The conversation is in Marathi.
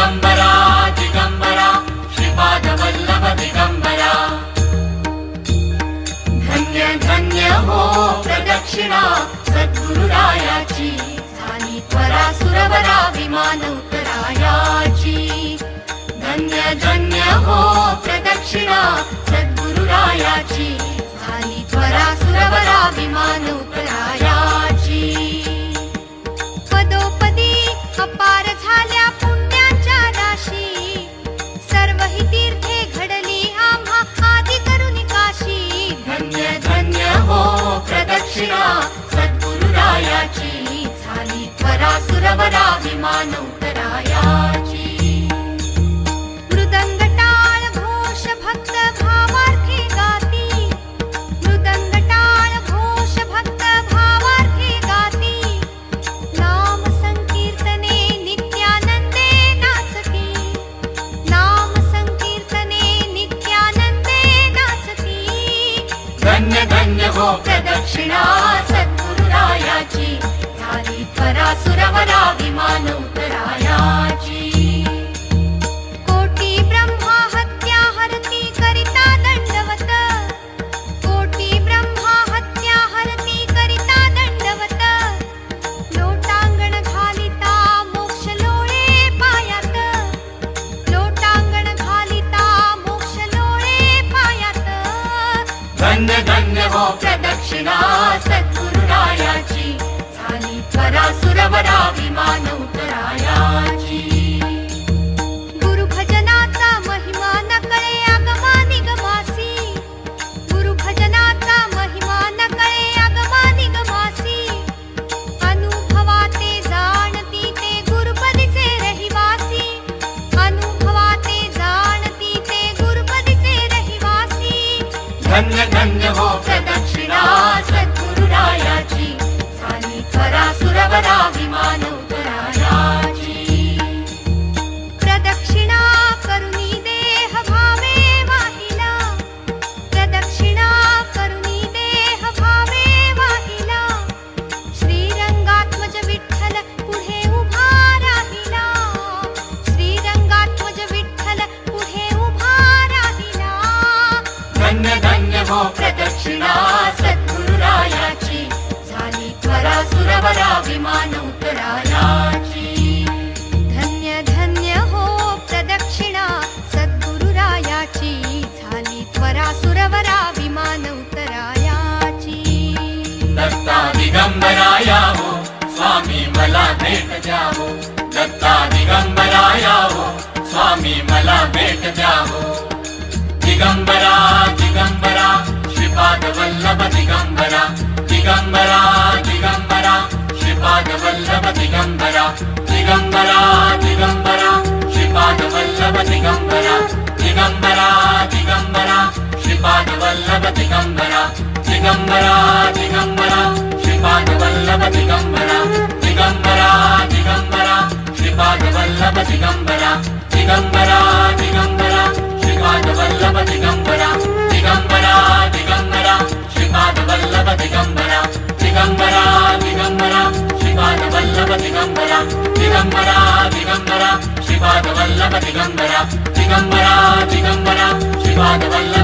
दिगंबरा दिगंबरा श्रीपाद वल्लभ दिगंबरा। धन्य धन्य हो प्रदक्षिणा सद्गुरुरायाची, झाली त्वरा सुरवरा विमान उतरायाची। धन्य धन्य हो प्रदक्षिणा सद्गुरुरायाची, झाली त्वरा सुरवरा विमान उतरायाची। पदोपदी अपार झाल्या पुण्याच्या राशी, सर्व ही तीर्थे घडली आम्हा आदि करुणी काशी। धन्य धन्य हो प्रदक्षिणा सद्गुरुरायाची, झाली त्वरा सुरवरा विमान उतरायाची। मृदंग टाळ घोष भक्त भावार्थी गाती, मृदंग टाळ घोष भक्त भावार्थी गाती। नाम संकीर्तने नित्यानंदे नाचती, नाम संकीर्तने नित्यानंदे नाचती। धन्य धन्य हो प्रदक्षिणा सद्गुरुरायाची, झाली त्वरा सुरवरा विमान उतरायाची। कोटी ब्रह्मा हत्या हरती करिता दंडवत, कोटी ब्रह्मा हत्या हरती करिता दंडवत। लोटांगण घालिता मोक्ष लोळे पायात, लोटांगण घालिता मोक्ष लोळे पायात। धन्य धन्य हो प्रदक्षिणा सद्गुरुरायाची, झाली त्वरा सुरवरा विमान उतरायाची। गुरुभजनाचा महिमा न कळे आगमा निगमासी, गुरुभजनाचा महिमा न कळे आगमा निगमासी। अनुभवाते जाणती ते गुरुपदीचे रहिवासी, अनुभवाते जाणती ते गुरुपदीचे रहिवासी। धन्य धन्य हो प्रदक्षिणा सद्गुरुरायाची, झाली त्वरा सुरवरा विमान उतरायाची। प्रदक्षिणा करुणी देह भावे वाहिला, प्रदक्षिणा करुणी देह भावे वाहिला। श्रीरंगात्मज विठ्ठल पुढे उभा राहिला, श्रीरंगात्मज विठ्ठल पुढे उभा राहिला। धन्य धन्य हो प्रदक्षिणा सद्गुरुरायाची, झाली त्वरा सुरवरा विमान उतरायाची। धन्य धन्य हो प्रदक्षिणा सद्गुरुरायाची, झाली त्वरा सुरवरा विमान उतरायाची। दत्ता दिगंबरा यावो स्वामी मला भेट द्यावो, दत्ता दिगंबरा यावो स्वामी मला भेट द्यावो। दिगंबरा दिगंबरा श्रीपाद वल्लभ दिगंबरा, दिगंबरा दिगंबरा श्रीपाद वल्लभ दिगंबरा। दिगंबरा दिगंबरा श्रीपाद वल्लभ दिगंबरा, दिगंबरा दिगंबरा श्रीपाद वल्लभ दिगंबरा। दिगंबरा दिगंबरा श्रीपाद वल्लभ दिगंबरा, दिगंबरा दिगंबरा श्रीपाद वल्लभ दिगंबरा। दिगंबरा दिगंबरा श्रीपाद वल्लभ दिगंबरा, दिगंबरा दिगंबरा श्रीपाद वल्लभ दिगंबरा। दिगंबरा दिगंबरा श्रीपाद वल्लभ दिगंबरा, दिगंबरा दिगंबरा श्रीपाद वल्लभ दिगंबरा। दिगंबरा दिगंबरा श्रीपाद वल्लभ